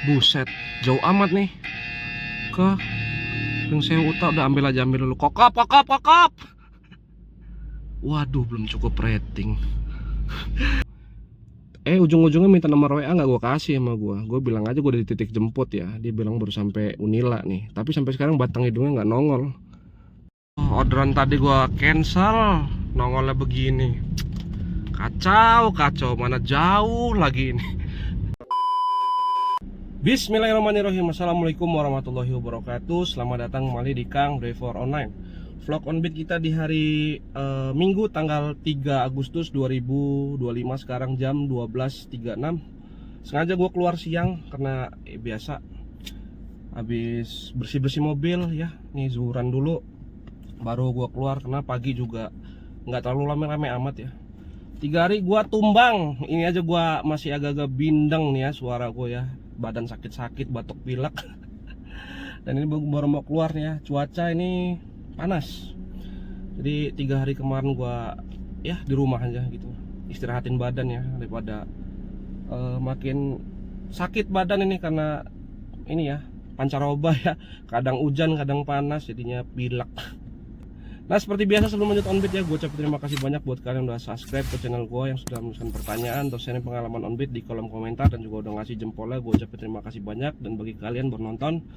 Buset, jauh amat nih ke Ring Sewu Uta. Udah ambil aja, ambil dulu. Kokop, kokop, kokop. Waduh, belum cukup rating. Ujung-ujungnya minta nomor WA, nggak gue kasih sama gue. Gue bilang aja gue di titik jemput ya. Dia bilang baru sampai Unila nih. Tapi sampai sekarang batang hidungnya nggak nongol. Orderan tadi gue cancel, nongolnya begini. Kacau, kacau. Mana jauh lagi ini. Bismillahirrahmanirrahim. Assalamualaikum warahmatullahi wabarakatuh. Selamat datang kembali di Kang Driver Online. Vlog on beat kita di hari Minggu tanggal 3 Agustus 2025. Sekarang jam 12.36. Sengaja gue keluar siang karena biasa habis bersih-bersih mobil ya. Nih zuhuran dulu baru gue keluar, karena pagi juga nggak terlalu rame-rame amat ya. 3 hari gue tumbang. Ini aja gue masih agak-agak bindeng nih ya suara gue ya. Badan sakit-sakit, batuk pilek. Dan ini baru mau keluar nih ya. Cuaca ini panas. Jadi 3 hari kemarin gua ya di rumah aja gitu, istirahatin badan ya, daripada makin sakit badan ini karena ini ya pancaroba ya, kadang hujan kadang panas jadinya pilek. Nah, seperti biasa sebelum lanjut on beat ya, gue ucapin terima kasih banyak buat kalian yang udah subscribe ke channel gue, yang sudah menuliskan pertanyaan atau sharing pengalaman on beat di kolom komentar, dan juga udah ngasih jempolnya. Gue ucapin terima kasih banyak. Dan bagi kalian baru nonton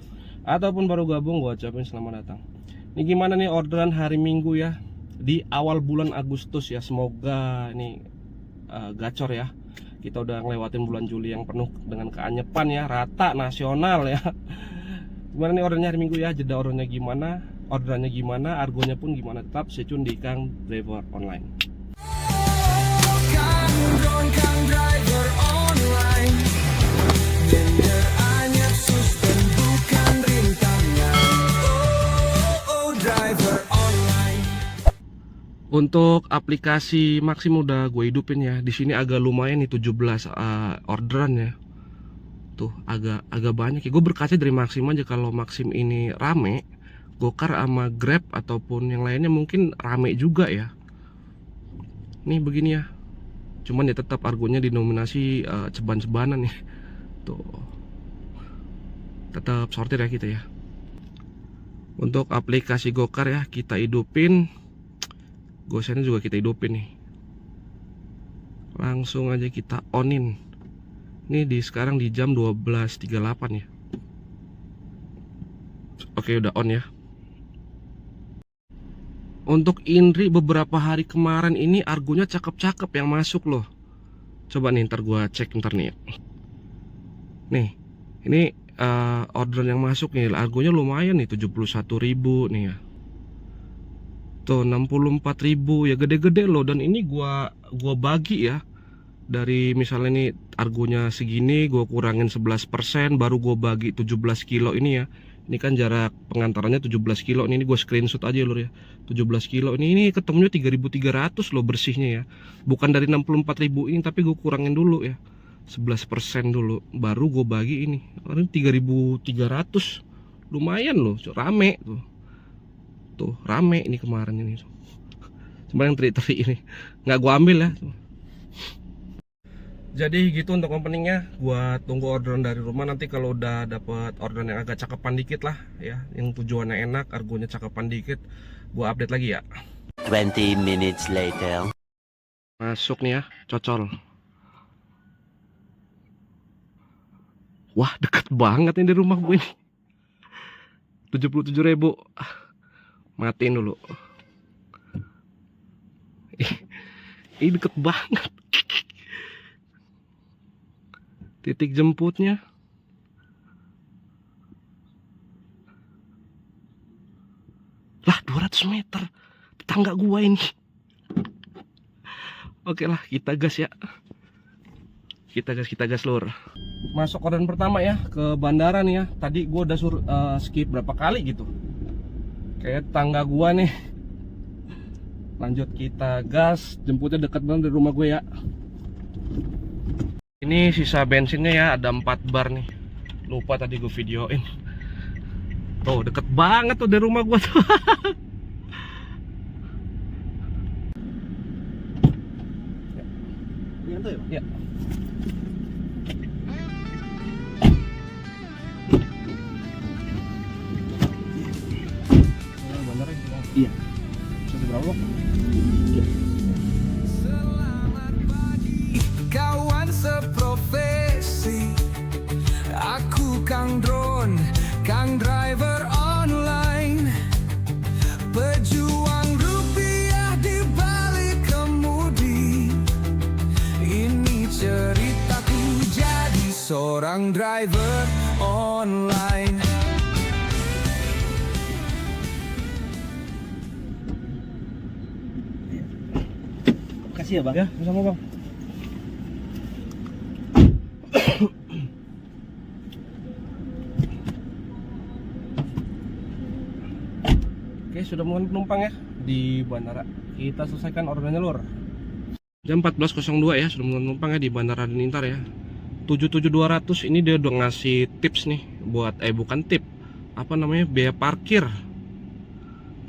ataupun baru gabung, gue ucapin selamat datang. Ini gimana nih orderan hari Minggu ya, di awal bulan Agustus ya. Semoga ini gacor ya. Kita udah ngelewatin bulan Juli yang penuh dengan keanyepan ya, rata nasional ya. Gimana nih ordernya hari Minggu ya, jeda ordernya gimana, orderannya gimana, argonya pun gimana. Tetap stay tune di Kang Driver Online. Untuk aplikasi Maxim udah gue hidupin ya. Di sini agak lumayan nih 17 orderan ya. Tuh agak banyak ya. Gue berkaca dari Maxim aja. Kalau Maxim ini rame, Gokar sama Grab ataupun yang lainnya mungkin rame juga ya. Nih begini ya. Cuman ya tetap argonya dinominasi ceban-cebanan nih. Tuh. Tetap sortir ya kita ya. Untuk aplikasi Gokar ya kita hidupin. Gosennya juga kita hidupin nih. Langsung aja kita onin. Ini sekarang di jam 12.38 ya. Oke, udah on ya. Untuk Indri beberapa hari kemarin ini argonya cakep-cakep yang masuk loh. Coba nih ntar gua cek ntar nih. Nih, ini orderan yang masuk nih, argonya lumayan nih 71.000 nih ya. Tuh 64.000 ya, gede-gede loh. Dan ini gua bagi ya. Dari misalnya nih argonya segini, gua kurangin 11%, baru gua bagi 17 kilo ini ya. Ini kan jarak pengantarannya 17 kilo. Ini gue screenshot aja lur ya. 17 kilo ini ketemunya 3.300 loh bersihnya ya. Bukan dari 64.000 ini, tapi gue kurangin dulu ya 11% dulu, baru gue bagi ini. Ini 3.300. Lumayan loh, rame tuh. Tuh rame ini kemarin ini. Cuma yang teri-teri ini nggak gue ambil ya. Jadi gitu untuk openingnya. Gua tunggu orderan dari rumah. Nanti kalau udah dapat orderan yang agak cakepan dikit lah ya, yang tujuannya enak, argonya cakepan dikit, gua update lagi ya. 20 minutes later. Masuk nih ya, cocol. Wah, deket banget nih di rumah gue ini. 77.000. Matiin dulu. Ini deket banget. Titik jemputnya lah 200 meter, tetangga gua ini. Oke lah, kita gas ya. Kita gas lur. Masuk orderan pertama ya, ke bandara nih ya. Tadi gua udah suruh skip berapa kali gitu. Kayak tetangga gua nih. Lanjut kita gas, jemputnya dekat banget dari rumah gue ya. Ini sisa bensinnya ya, ada 4 bar nih. Lupa tadi gue videoin. Tuh deket banget tuh dari rumah gue tuh. Ya. Ya. Iya. Satu berapa? Kawan seprofesi, aku Kang Drone, Kang Driver Online, pejuang rupiah di balik kemudi. Ini ceritaku jadi seorang driver online. Makasih ya bang. Ya, sama Bang. Oke, sudah mulai penumpang ya di bandara. Kita selesaikan ordernya lur. Jam 14.02 ya, sudah mulai penumpang ya di Bandara Halilintar ya. 77.200 ini dia udah ngasih tips nih buat bukan tip. Apa namanya? Biaya parkir.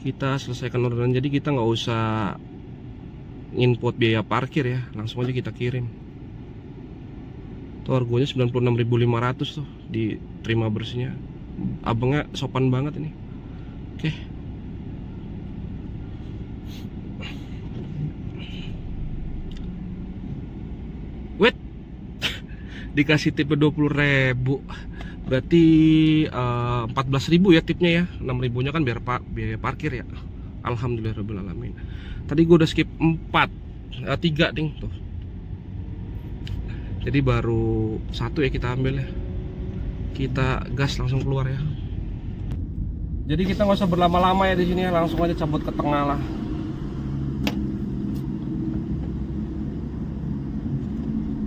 Kita selesaikan orderan jadi kita nggak usah input biaya parkir ya, langsung aja kita kirim. Tuh harganya 96.500 tuh, diterima bersihnya. Abangnya sopan banget ini. Oke. Wait. Dikasih tip 20.000. Berarti 14.000 ya tipnya ya. 6.000-nya kan biaya parkir ya. Alhamdulillahirabbil alamin. Tadi gue udah skip 3 ding tuh. Jadi baru 1 ya kita ambil ya. Kita gas langsung keluar ya. Jadi kita nggak usah berlama-lama ya di sini ya, langsung aja cabut ke tengah lah.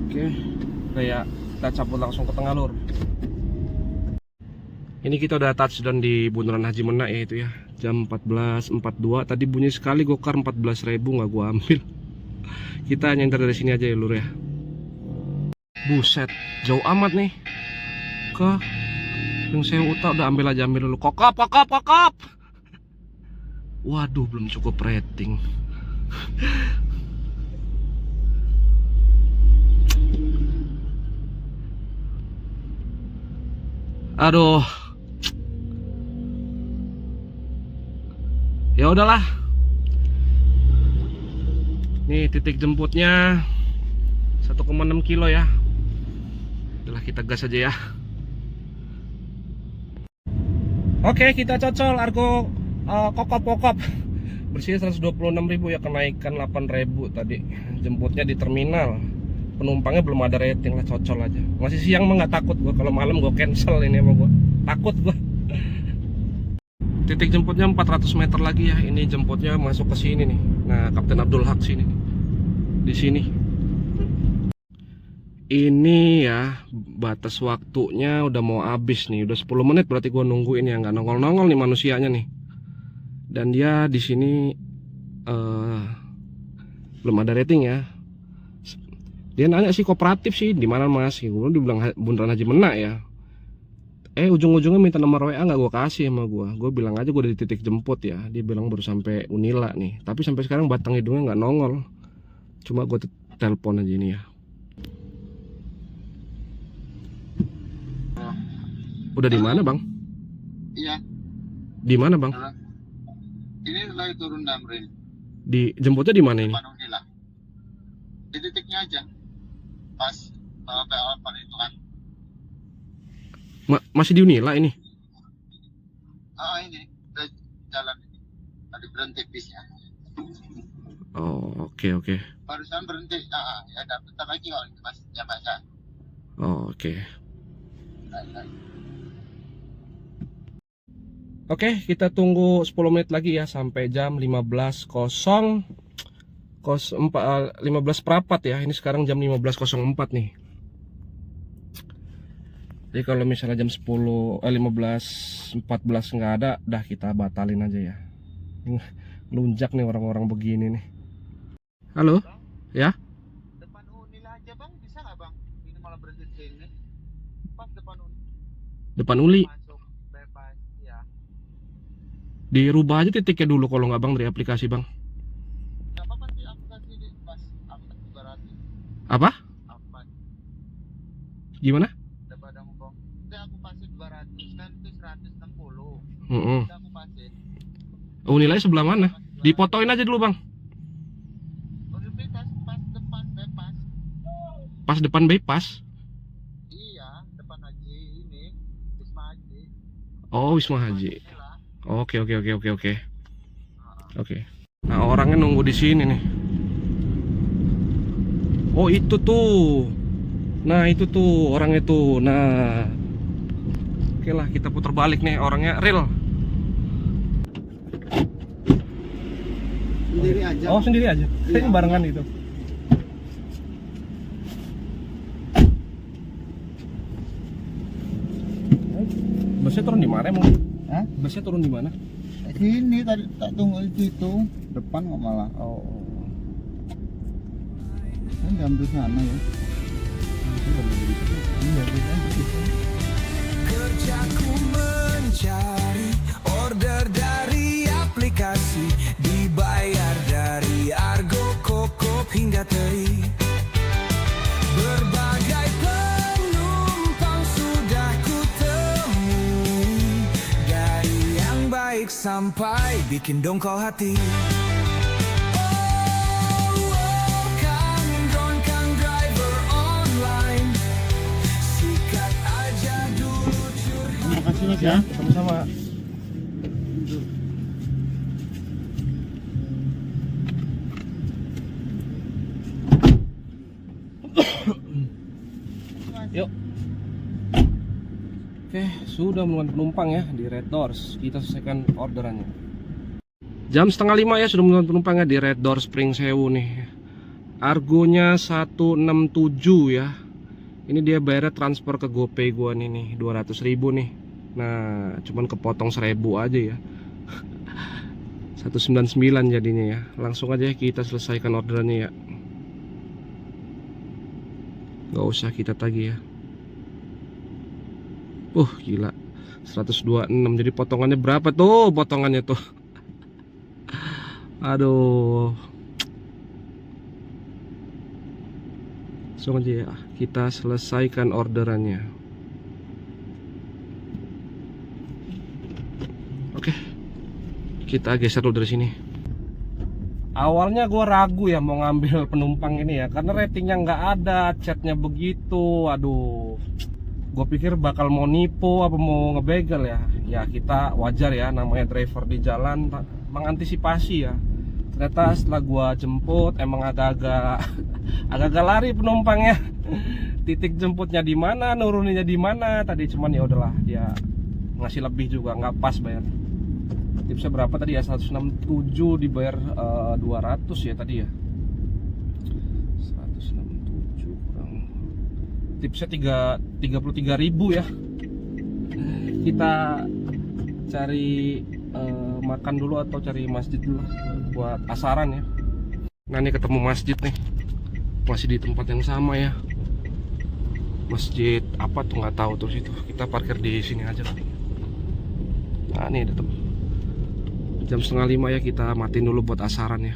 Oke, kayak kita cabut langsung ke tengah lur. Ini kita udah touchdown di Bundaran Haji Menak ya itu ya. Jam 14.42. Tadi bunyi sekali gokar 14.000 nggak gua ambil. Kita nyenter dari sini aja ya lur ya. Buset, jauh amat nih. Ke Ring Sewu Uta udah ambil dulu. Kokop. Waduh, belum cukup rating. Aduh. Ya udahlah. Nih titik jemputnya 1,6 kilo ya. Udahlah kita gas aja ya. Oke, kita cocol argo kokop. Bersihnya 126.000 ya, kenaikan 8.000 tadi. Jemputnya di terminal. Penumpangnya belum ada rating lah, cocol aja. Masih siang mah nggak takut gua, kalau malam gua cancel ini sama gua. Takut gua. Titik jemputnya 400 meter lagi ya. Ini jemputnya masuk ke sini nih. Nah, Kapten Abdul Haq sini. Di sini. Ini ya batas waktunya udah mau habis nih. Udah 10 menit berarti gua nungguin ya, nggak nongol-nongol nih manusianya nih. Dan dia di sini belum ada rating ya. Dia nanya sih kooperatif sih, di mana Mas? Gue dibilang Bundaran Haji Menak ya. Ujung-ujungnya minta nomor WA nggak gue kasih sama gue. Gue bilang aja gue udah di titik jemput ya. Dia bilang baru sampai Unila nih. Tapi sampai sekarang batang hidungnya nggak nongol. Cuma gue telepon aja ini ya. Udah di mana bang? Iya. Di mana bang? Ini lagi turun Damri. Di jemputnya di mana ini? Depan Unila. Di titiknya aja. Pas PL itu kan. Masih di Unila ini? Ini udah jalan ini. Tadi berhenti bisnya. Oh, oke. Barusan berhenti. Ya udah bentar lagi kalau itu masih jam masa. Oh, oke. Oke, kita tunggu 10 menit lagi ya sampai jam 15.04 ya. Ini sekarang jam 15.04 nih. Jadi kalau misalnya jam 15.14 nggak ada, dah kita batalin aja ya. Lunjak nih orang-orang begini nih. Halo? Ya? Depan Unila aja bang, bisa nggak bang? Ini malah berhenti sini. Pas depan Unila. Depan Uli. Masuk bebas ya. Dirubah aja titiknya dulu kalau nggak bang dari aplikasi bang. Gak apa-apa sih, aku kasih di pas Ampat 200. Apa? Ampat. Gimana? Udah pada ngomong. Udah aku pasin 200 kan itu 160. Mm-mm. Udah aku pasin. Oh, nilai sebelah mana? Dipotoin aja dulu, Bang. Universitas pas depan bebas. Pas depan bypass. Iya, depan Haji ini, Wisma Haji. Oh, Wisma Haji. Inilah. Oke. Oke. Nah, orangnya nunggu di sini nih. Oh, itu tuh. Nah, itu tuh orang itu. Nah. Oke lah, kita putar balik nih, orangnya real. Sendiri aja. Oh, sendiri aja. Kayaknya barengan itu. Busnya turun di mana emang? Hah? Busnya turun di mana? Sini tadi tak tunggu itu depan kok malah. Oh. Kan diambil sana ya. Iya, bisa gitu. Kerjaku mencari order dari aplikasi, dibayar dari Argo, Kokop hingga Teri. Berbagai penumpang sudah ku temui, dari yang baik sampai bikin dongkol hati. Kang driver online, sikat aja dulu curhat. Terima kasih Mas ya. Sama-sama. Yuk. Oke, sudah menurunkan penumpang ya di Red Doors. Kita selesaikan orderannya. Jam 4:30 ya sudah menurunkan penumpangnya di Red Doors Spring Sewu nih. Argonya 167 ya. Ini dia bayarnya transfer ke GoPay gua nih 200.000 nih. Nah, cuman kepotong 1.000 aja ya. 199 jadinya ya. Langsung aja kita selesaikan orderannya ya. Gak usah kita tagih ya. Gila 126. Jadi potongannya berapa tuh potongannya tuh? Aduh. Langsung aja ya, kita selesaikan orderannya. Oke, kita geser dulu dari sini. Awalnya gue ragu ya mau ngambil penumpang ini ya, karena ratingnya nggak ada, chatnya begitu. Aduh, gue pikir bakal mau nipu apa mau ngebegal ya. Ya kita wajar ya, namanya driver di jalan mengantisipasi ya. Ternyata setelah gua jemput emang agak-agak lari penumpangnya. Titik jemputnya di mana, nuruninnya di mana. Tadi cuman ya udahlah, dia ngasih lebih juga, nggak pas bayar. Tipsnya berapa tadi ya? 167 dibayar 200 ya tadi ya. 167 kurang. Tipsnya 33.000 ya. Kita cari makan dulu atau cari masjid dulu buat asaran ya. Nah, ini ketemu masjid nih, masih di tempat yang sama ya. Masjid apa tuh nggak tahu tuh situ. Kita parkir di sini aja. Nah, ini ada jam 4:30 ya, kita matiin dulu buat asaran ya.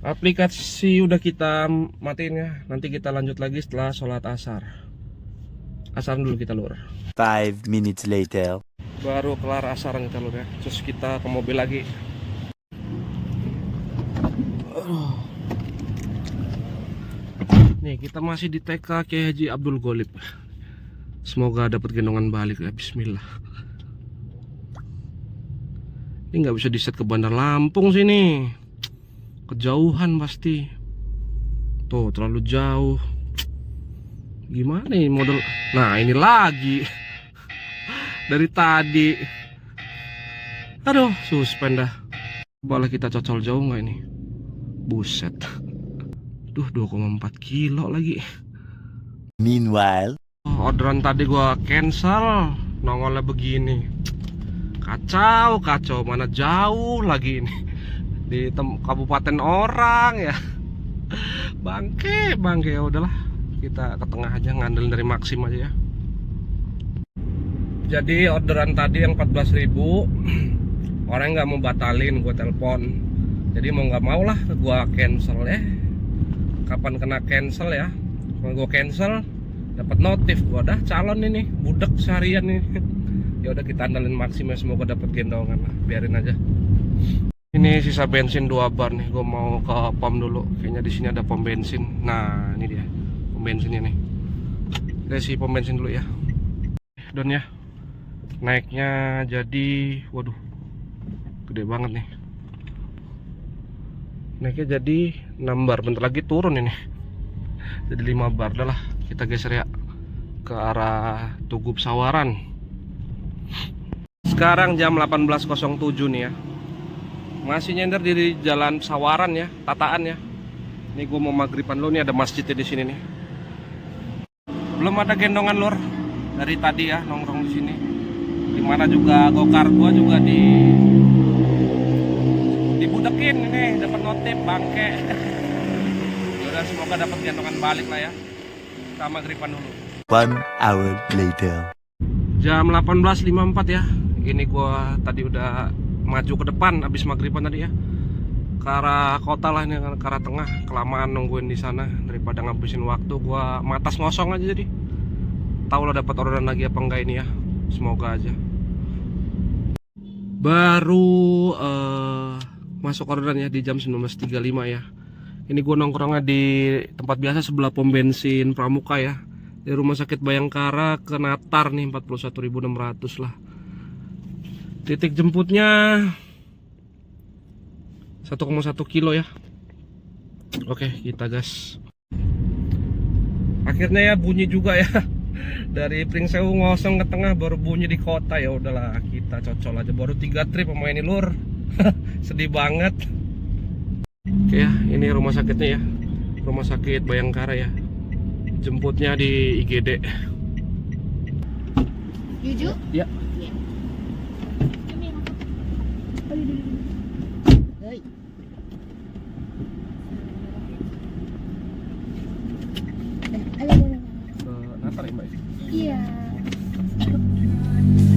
Aplikasi udah kita matiin ya. Nanti kita lanjut lagi setelah sholat asar. Asaran dulu kita lur. 5 minutes later. Baru kelar asaran kita lur ya. Terus kita ke mobil lagi. Nih kita masih di TK Kiai Haji Abdul Ghalib. Semoga dapat gendongan balik ya. Bismillah. Ini nggak bisa diset ke Bandar Lampung sini. Kejauhan pasti. Tuh terlalu jauh. Gimana nih model? Nah ini lagi. Dari tadi. Aduh suspend dah. Boleh kita cocol jauh nggak ini? Buset. Duh 2,4 kilo lagi. Meanwhile, Orderan tadi gua cancel. Nongolnya begini. Kacau. Mana jauh lagi ini. Di kabupaten orang ya. Bangke ya udahlah. Kita ke tengah aja, ngandelin dari Maxim aja ya. Jadi orderan tadi yang 14.000 orang nggak mau batalin, gue telepon. Jadi mau nggak mau lah gue cancel ya. Kapan kena cancel ya? Kalau gue cancel dapat notif, gue dah calon ini budek seharian ini. Ya udah kita andalin Maxim ya, semoga dapat gendongan lah, biarin aja. Ini sisa bensin 2 bar nih, gue mau ke pom dulu. Kayaknya di sini ada pom bensin. Nah, ini dia pom bensinnya nih. Kita isi pom bensin dulu ya. Don ya. Naiknya jadi, waduh, gede banget nih. Naiknya jadi 6 bar, bentar lagi turun ini. Jadi 5 bar, dah lah kita geser ya ke arah Tugu Sawaran. Sekarang jam 18.07 nih ya. Masih nyender di jalan Sawaran ya, Tataan ya. Ini gue mau maghriban lo, nih ada masjidnya di sini nih. Belum ada gendongan lur dari tadi ya, nongkrong di sini. Dimana juga gokar gue juga dibudekin ini, dapat notif bangke. Yaudah, semoga dapat gendongan balik lah ya. Kita maghriban dulu. 1 hour later. Jam 18.54 ya. Ini gua tadi udah maju ke depan abis maghriban tadi ya. Ke arah kota lah ini, ke arah tengah. Kelamaan nungguin di sana daripada ngabisin waktu, gua matas ngosong aja jadi. Tahu lah dapat orderan lagi apa enggak ini ya. Semoga aja. Baru masuk orderan ya di jam 19.35 ya. Ini gua nongkrongnya di tempat biasa sebelah pom bensin Pramuka ya. Dari Rumah Sakit Bayangkara ke Natar nih 41.600 lah. Titik jemputnya 1,1 kilo ya. Oke, kita gas. Akhirnya ya bunyi juga ya. Dari Pringsewu ngosong ke tengah baru bunyi di kota. Ya udahlah, kita cocol aja. Baru 3 trip sama ini lur. Sedih banget. Oke ya, ini rumah sakitnya ya. Rumah Sakit Bayangkara ya. Jemputnya di IGD. Juju? Ya. Iya. Hei. Ke Natar ya Mbak? Iya.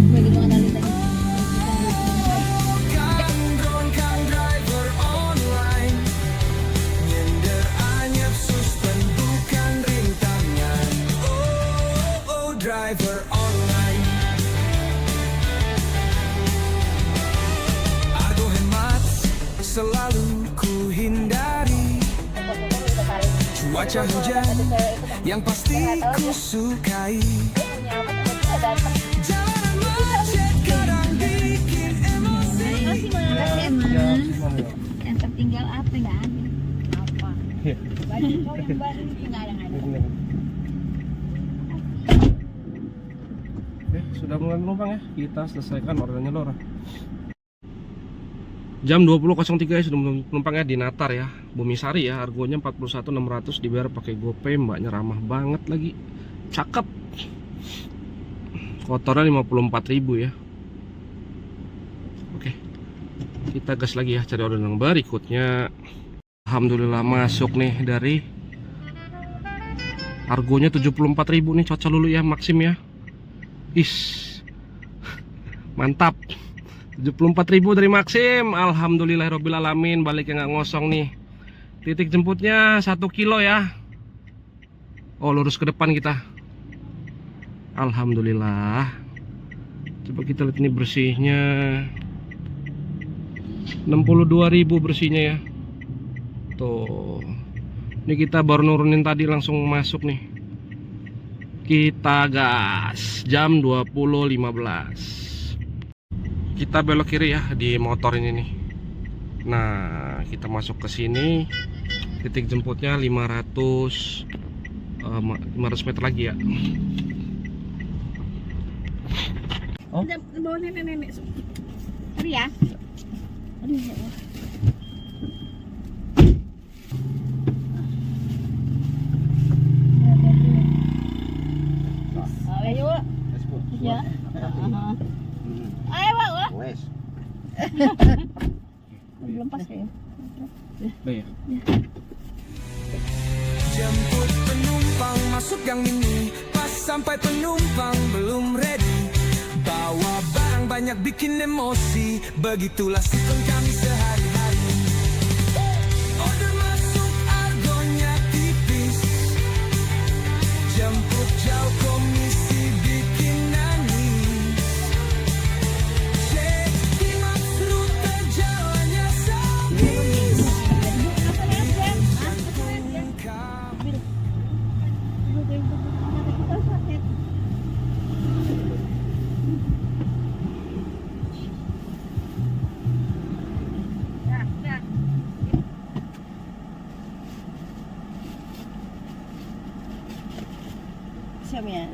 Bagaimana tadi? Gandrung kang driver online, nyender anyep suspend bukan rintangan. Oh, driver online. Argo hemat selalu ku hindari, cuaca hujan yang pasti ku sukai. Jalanan macet kadang bikin emosi. Masih mana? Yang tertinggal apa nggak ada? Apa? Baju kau yang baru nggak ada. Oke, sudah mulai menumpang ya. Kita selesaikan ordernya lor. Jam 20.03 ya, sudah menumpang ya di Natar ya. Bumisari ya, harganya 41.600, dibayar pakai GoPay, mbaknya ramah banget lagi. Cakep. Kotornya 54.000 ya. Oke. Kita gas lagi ya, cari orderan yang berikutnya. Alhamdulillah masuk nih dari Argonya 74.000 nih, cocok dulu ya Maxim ya. Mantap. 74.000 dari Maxim. Alhamdulillahirobbilalamin, baliknya nggak ngosong nih. Titik jemputnya 1 kilo ya. Oh, lurus ke depan kita. Alhamdulillah. Coba kita lihat ini bersihnya. 62.000 bersihnya ya. Tuh. Ini kita baru nurunin tadi langsung masuk nih. Kita gas jam 20.15. Kita belok kiri ya di motor ini nih. Nah, kita masuk ke sini. Titik jemputnya 500 meter lagi ya. Oh. Bawa nenek-nenek. Sorry ya. Aduh ya Allah. Ayo. Ya. Ayo, Pak. Wes. Belum pas ya. Ya. Jemput penumpang masuk gang ini, pas sampai penumpang belum ready. Bawa barang banyak bikin emosi, begitulah sikon kami sehari-hari. Order masuk argonya tipis, jemput jauh komisi bikin nangis.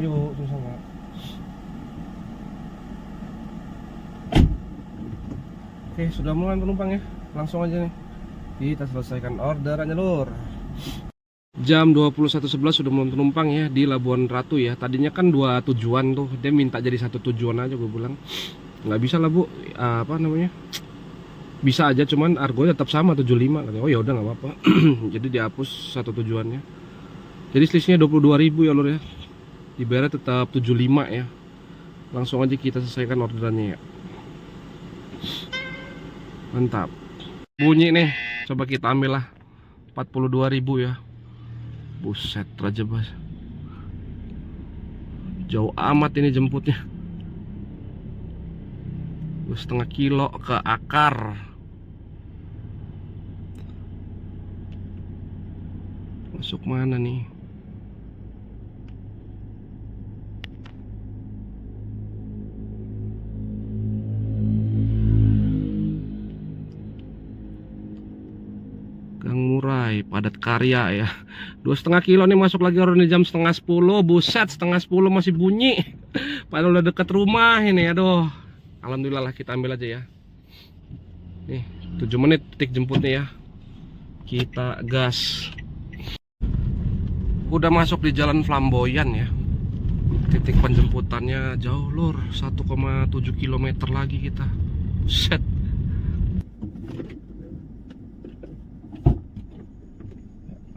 Yuk, sama. Oke, sudah mulai penumpang ya. Langsung aja nih. Kita selesaikan orderannya, Lur. Jam 21.11 sudah mulai penumpang ya di Labuan Ratu ya. Tadinya kan 2 tujuan tuh. Dia minta jadi 1 tujuan aja, gue bilang. Nggak bisa lah, Bu. Apa namanya? Bisa aja, cuman argonya tetap sama 75. Oh ya udah nggak apa-apa. Jadi dihapus 1 tujuannya. Jadi selisihnya 22.000 ya, Lur ya. Dibayar tetap 75 ya. Langsung aja kita selesaikan orderannya ya. Mantap. Bunyi nih. Coba kita ambil lah. 42.000 ya. Buset, Raja Bas. Jauh amat ini jemputnya. 2,5 kilo ke Akar. Masuk mana nih? Gang Murai, Padat Karya ya. 2,5 kilo nih masuk lagi orang di jam 9:30. Buset, 9:30 masih bunyi. Padahal udah deket rumah ini, aduh. Alhamdulillah lah, kita ambil aja ya. Nih, 7 menit titik jemputnya ya. Kita gas. Udah masuk di Jalan Flamboyan ya. Titik penjemputannya jauh, Lur. 1,7 km lagi kita. Buset.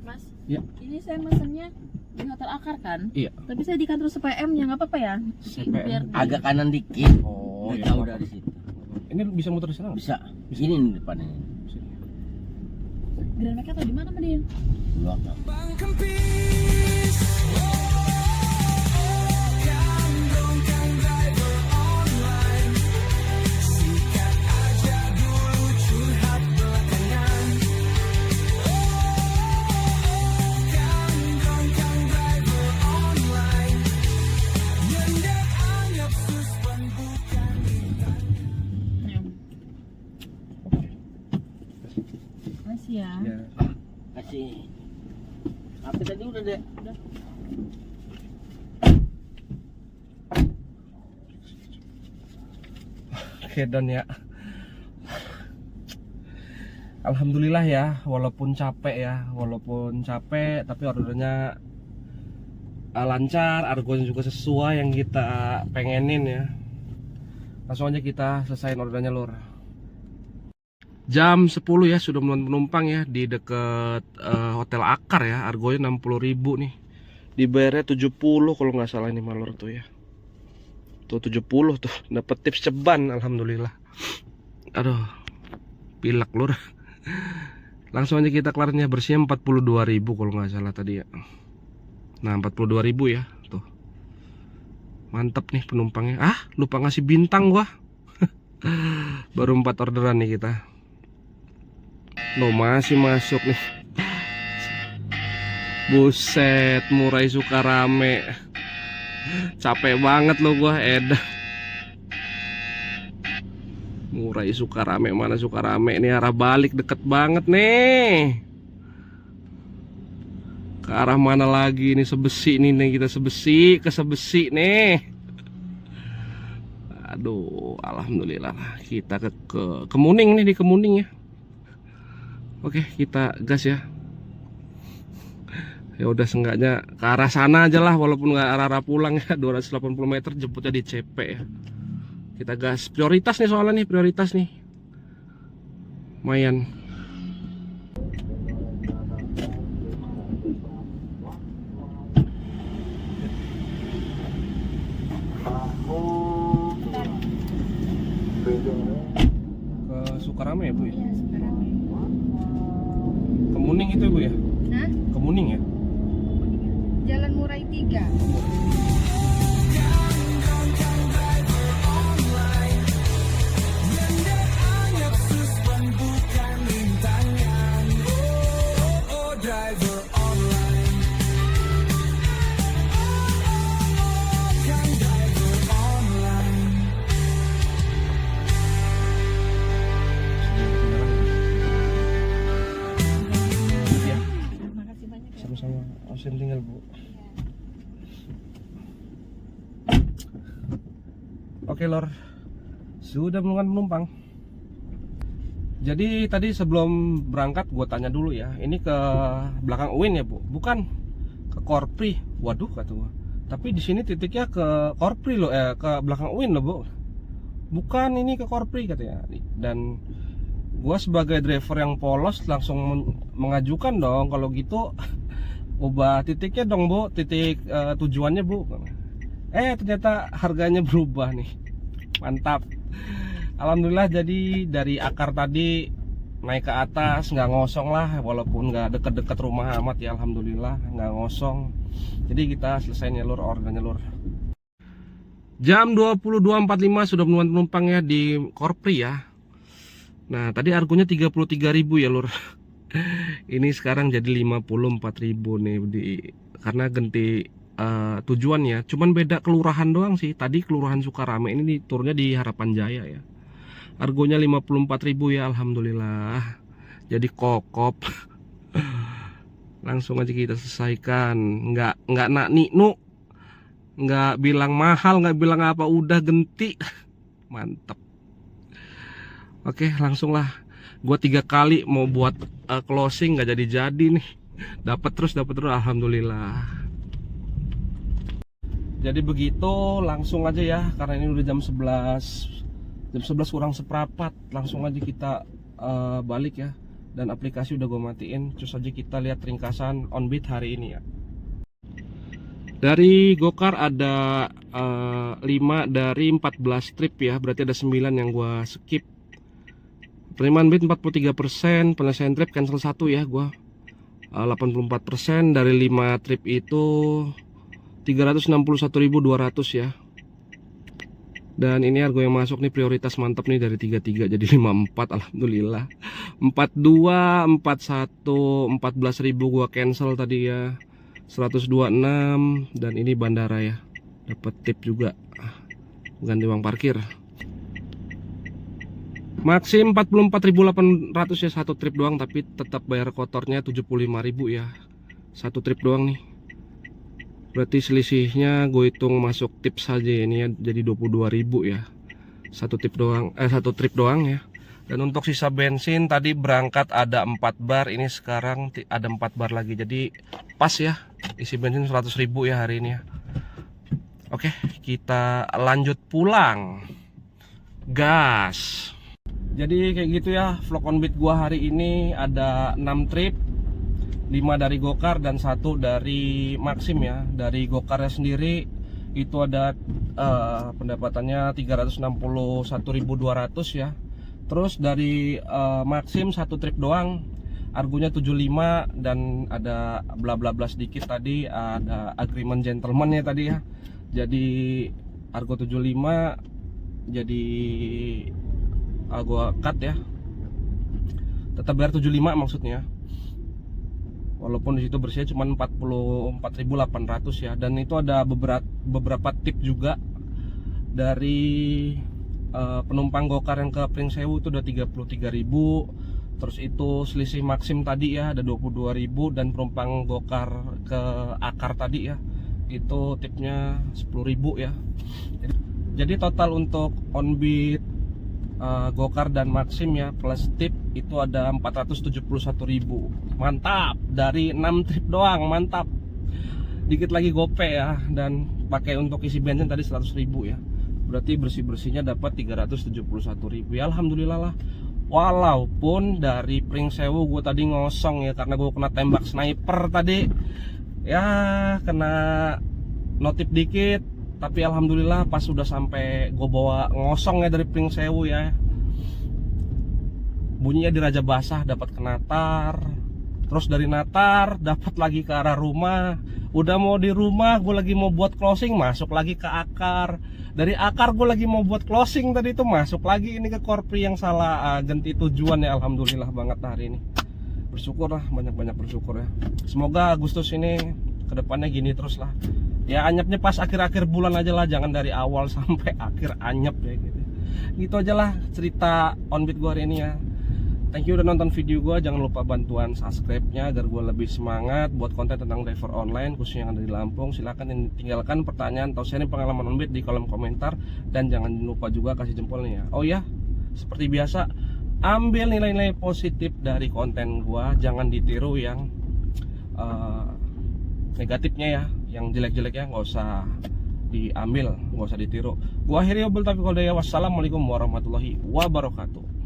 Mas, Ya. ini saya mesennya di Hotel Akar kan? Iya. Tapi saya di kantor CPM nya nggak apa-apa ya? CPM. Agak kanan dikit. Oh, Nggak iya. jauh dari situ. Ini bisa muter di sana nggak? Bisa. Ini nih depannya. Grand Mecca atau di mana Mbak Dian? Belakang. Bang Kempis. Kang driver online. Sikat aja dulu curhat belakangan. Kang driver online. Nyendek anyap suspan bukan bintang. Masih ya. Ya. Kasih. Apa tadi udah deh? Udah. Oke, dan ya. Alhamdulillah ya, walaupun capek tapi ordernya lancar, argonya juga sesuai yang kita pengenin ya. Langsung aja kita selesaiin ordernya, Lur. Jam 10 ya, sudah mulai penumpang ya di deket Hotel Akar ya. Argonya 60.000 nih. Dibayarnya 70 kalau nggak salah ini Malur tuh ya. Tuh 70 tuh, dapat tips ceban, alhamdulillah. Aduh, pilek, Lur. Langsung aja kita kelarnya, bersihnya 42.000 kalau nggak salah tadi ya. Nah, 42.000 ya, tuh. Mantap nih penumpangnya. Ah, lupa ngasih bintang gua. Baru 4 orderan nih kita. Loh, masih masuk nih. Buset, Murai Sukarame. Capek banget loh gua, edan. Murai Sukarame, mana Sukarame? Ini arah balik deket banget nih. Ke arah mana lagi nih? Sebesi nih kita, Sebesi ke Sebesi nih. Aduh, alhamdulillah kita ke Kemuning nih, di Kemuning ya. Oke, kita gas ya. Ya udah, seenggaknya ke arah sana aja lah, walaupun nggak arah pulang ya. 280 meter jemputnya di CP ya. Kita gas. Prioritas nih soalnya nih, prioritas nih. Lumayan. Ke Sukarame ya, Bu ya? Iya, sekarang. Kemuning itu, Bu ya? Hah? Kemuning ya? Jalan Murai 3. Anyap suspan bukan rintangan. Oh, driver online. Kang driver online. Oke lor, sudah menunggu penumpang. Jadi tadi sebelum berangkat gue tanya dulu ya, ini ke belakang UIN ya bu? Bukan, ke Korpri. Waduh kata gue. Tapi di sini titiknya ke Korpri loh, ke belakang UIN loh bu. Bukan, ini ke Korpri katanya. Dan gue sebagai driver yang polos langsung mengajukan dong kalau gitu ubah titiknya dong bu, titik tujuannya bu. Ternyata harganya berubah nih. Mantap. Alhamdulillah, jadi dari Akar tadi naik ke atas nggak ngosong lah, walaupun nggak deket-deket rumah amat ya, alhamdulillah nggak ngosong. Jadi kita selesai nyelur ordernya lur. Jam 22.45 sudah menemukan penumpang ya di Korpri ya. Nah tadi argonya 33.000 ya lur. Ini sekarang jadi 54.000 nih karena ganti tujuan ya. Cuman beda kelurahan doang sih. Tadi kelurahan Sukarame, ini turunnya di Harapan Jaya ya. Argonya 54.000 ya, alhamdulillah. Jadi kokop. Langsung aja kita selesaikan. Nggak nak niknu, nggak bilang mahal, nggak bilang apa, udah genti. Mantap. Oke, langsung lah. Gua 3 kali mau buat closing nggak jadi nih. Dapat terus, alhamdulillah. Jadi begitu, langsung aja ya, karena ini udah jam 11 kurang seperempat. Langsung aja kita balik ya. Dan aplikasi udah gue matiin. Terus aja kita lihat ringkasan Onbit hari ini ya. Dari Gokar ada 5 dari 14 trip ya. Berarti ada 9 yang gue skip. Penerimaan bid 43%, penyelesaian trip cancel 1 ya gue 84%. Dari 5 trip itu 361.200 ya. Dan ini harga yang masuk nih prioritas mantap nih dari 33 jadi 54, alhamdulillah. 42, 41, 14.000 gua cancel tadi ya. 126 dan ini bandara ya. Dapat tip juga. Ganti uang parkir. Maksim 44.800 ya satu trip doang, tapi tetap bayar kotornya 75.000 ya. Satu trip doang nih. Berarti selisihnya gue hitung masuk tip saja ini ya, jadi 22.000 ya. Satu trip doang ya. Dan untuk sisa bensin tadi berangkat ada 4 bar, ini sekarang ada 4 bar lagi. Jadi pas ya, isi bensin 100.000 ya hari ini ya. Oke, kita lanjut pulang. Gas. Jadi kayak gitu ya, vlog Onbit gua hari ini ada 6 trip. 5 dari Gokar dan 1 dari Maksim ya. Dari Gokarnya sendiri itu ada pendapatannya 361.200 ya. Terus dari Maksim 1 trip doang, argonya 75 dan ada bla bla bla sedikit tadi, ada agreement gentleman ya tadi ya. Jadi argo 75 jadi gua cut ya. Tetap bayar 75 maksudnya. Walaupun disitu bersihnya cuma 44.800 ya. Dan itu ada beberapa tip juga dari penumpang Gokar yang ke Pringsewu itu udah 33.000. Terus itu selisih Maksim tadi ya ada 22.000. Dan penumpang Gokar ke Akar tadi ya itu tipnya 10.000 ya. Jadi total untuk Onbit, Gokar dan Maksim ya plus tip itu ada 471.000. Mantap, dari 6 trip doang, mantap. Dikit lagi gope ya. Dan pakai untuk isi bensin tadi 100.000 ya. Berarti bersih-bersihnya dapat 371.000 ya, alhamdulillah lah. Walaupun dari Pringsewu gue tadi ngosong ya, karena gue kena tembak sniper tadi. Ya kena notif dikit. Tapi alhamdulillah pas sudah sampai gue bawa ngosong ya dari Pringsewu ya. Bunyinya di Raja Basah dapat ke Natar. Terus dari Natar dapat lagi ke arah rumah. Udah mau di rumah gue lagi mau buat closing, masuk lagi ke Akar. Dari Akar gue lagi mau buat closing tadi itu masuk lagi ini ke Korpri yang salah ganti tujuan ya. Alhamdulillah banget hari ini. Bersyukur lah, banyak-banyak bersyukur ya. Semoga Agustus ini kedepannya gini terus lah. Ya anyepnya pas akhir-akhir bulan aja lah, jangan dari awal sampai akhir anyep ya gitu. Gitu aja lah cerita Onbit gue hari ini ya. Thank you udah nonton video gue. Jangan lupa bantuan subscribe-nya agar gue lebih semangat buat konten tentang driver online khususnya yang ada di Lampung. Silahkan tinggalkan pertanyaan atau sharing pengalaman on-bid di kolom komentar. Dan jangan lupa juga kasih jempolnya ya. Oh ya, seperti biasa, ambil nilai-nilai positif dari konten gue. Jangan ditiru yang negatifnya ya. Yang jelek-jeleknya nggak usah diambil, nggak usah ditiru. Gua akhiri obrolan tapi kalau wassalamualaikum warahmatullahi wabarakatuh.